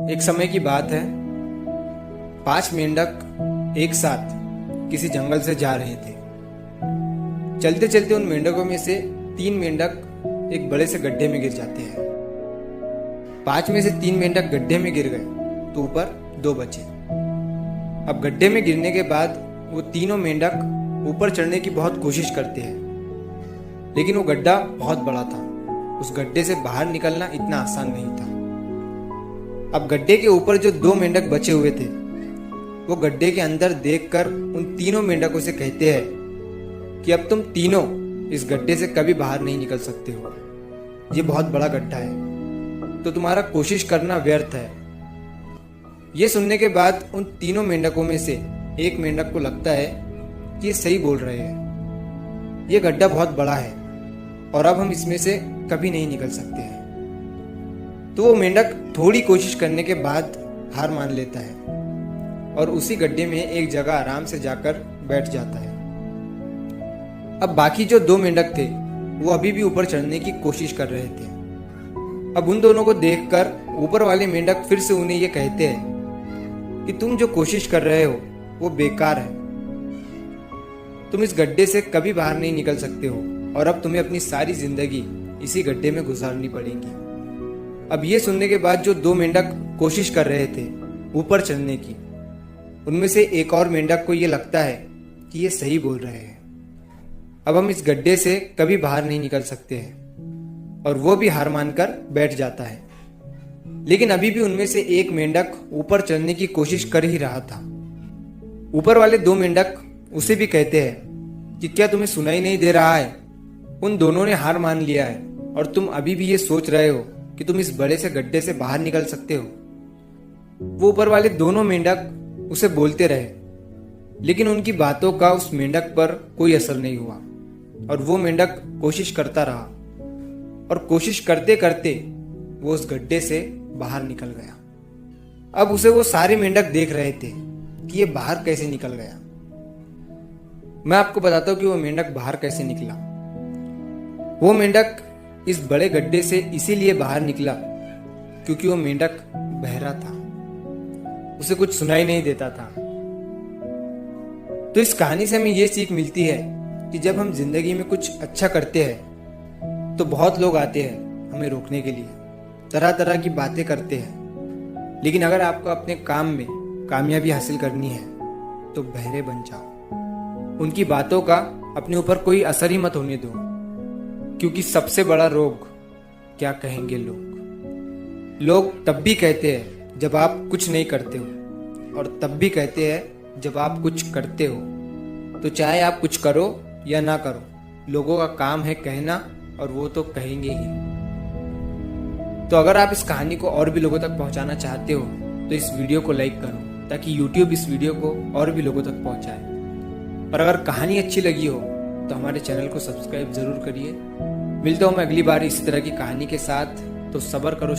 एक समय की बात है। 5 मेंढक एक साथ किसी जंगल से जा रहे थे। चलते चलते उन मेंढकों में से 3 मेंढक एक बड़े से गड्ढे में गिर जाते हैं। 5 में से 3 मेंढक गड्ढे में गिर गए तो ऊपर 2 बचे। अब गड्ढे में गिरने के बाद वो तीनों मेंढक ऊपर चढ़ने की बहुत कोशिश करते हैं, लेकिन वो गड्ढा बहुत बड़ा था। उस गड्ढे से बाहर निकलना इतना आसान नहीं था। अब गड्ढे के ऊपर जो 2 मेंढक बचे हुए थे, वो गड्ढे के अंदर देखकर उन तीनों मेंढकों से कहते हैं कि अब तुम तीनों इस गड्ढे से कभी बाहर नहीं निकल सकते हो। ये बहुत बड़ा गड्ढा है, तो तुम्हारा कोशिश करना व्यर्थ है। ये सुनने के बाद उन तीनों मेंढकों में से एक मेंढक को लगता है कि ये सही बोल रहे हैं। ये गड्ढा बहुत बड़ा है और अब हम इसमें से कभी नहीं निकल सकते हैं। तो वो मेंढक थोड़ी कोशिश करने के बाद हार मान लेता है और उसी गड्ढे में एक जगह आराम से जाकर बैठ जाता है। अब बाकी जो 2 मेंढक थे वो अभी भी ऊपर चढ़ने की कोशिश कर रहे थे। अब उन दोनों को देखकर ऊपर वाले मेंढक फिर से उन्हें ये कहते हैं कि तुम जो कोशिश कर रहे हो वो बेकार है। तुम इस गड्ढे से कभी बाहर नहीं निकल सकते हो और अब तुम्हें अपनी सारी जिंदगी इसी गड्ढे में गुजारनी पड़ेगी। अब ये सुनने के बाद जो 2 मेंढक कोशिश कर रहे थे ऊपर चढ़ने की, उनमें से एक और मेंढक को ये लगता है कि ये सही बोल रहे हैं। अब हम इस गड्ढे से कभी बाहर नहीं निकल सकते हैं और वो भी हार मानकर बैठ जाता है। लेकिन अभी भी उनमें से एक मेंढक ऊपर चढ़ने की कोशिश कर ही रहा था। ऊपर वाले 2 मेंढक उसे भी कहते हैं कि क्या तुम्हें सुनाई नहीं दे रहा है? उन दोनों ने हार मान लिया है और तुम अभी भी ये सोच रहे हो कि तुम इस बड़े से गड्ढे से बाहर निकल सकते हो। वो ऊपर वाले दोनों मेंढक उसे बोलते रहे, लेकिन उनकी बातों का उस मेंढक पर कोई असर नहीं हुआ और वो मेंढक कोशिश करता रहा और कोशिश करते करते वो उस गड्ढे से बाहर निकल गया। अब उसे वो सारे मेंढक देख रहे थे कि ये बाहर कैसे निकल गया। मैं आपको बताता हूँ कि वो मेंढक बाहर कैसे निकला। वो मेंढक इस बड़े गड्ढे से इसीलिए बाहर निकला क्योंकि वो मेंढक बहरा था, उसे कुछ सुनाई नहीं देता था। तो इस कहानी से हमें ये सीख मिलती है कि जब हम जिंदगी में कुछ अच्छा करते हैं तो बहुत लोग आते हैं हमें रोकने के लिए, तरह तरह की बातें करते हैं। लेकिन अगर आपको अपने काम में कामयाबी हासिल करनी है तो बहरे बन जाओ। उनकी बातों का अपने ऊपर कोई असर ही मत होने दो, क्योंकि सबसे बड़ा रोग क्या कहेंगे लोग। लोग तब भी कहते हैं जब आप कुछ नहीं करते हो और तब भी कहते हैं जब आप कुछ करते हो। तो चाहे आप कुछ करो या ना करो, लोगों का काम है कहना और वो तो कहेंगे ही। तो अगर आप इस कहानी को और भी लोगों तक पहुंचाना चाहते हो तो इस वीडियो को लाइक करो ताकि YouTube इस वीडियो को और भी लोगों तक पहुंचाए। और अगर कहानी अच्छी लगी हो तो हमारे चैनल को सब्सक्राइब जरूर करिए। मिलता हूँ मैं अगली बार इसी तरह की कहानी के साथ। तो सब्र करो।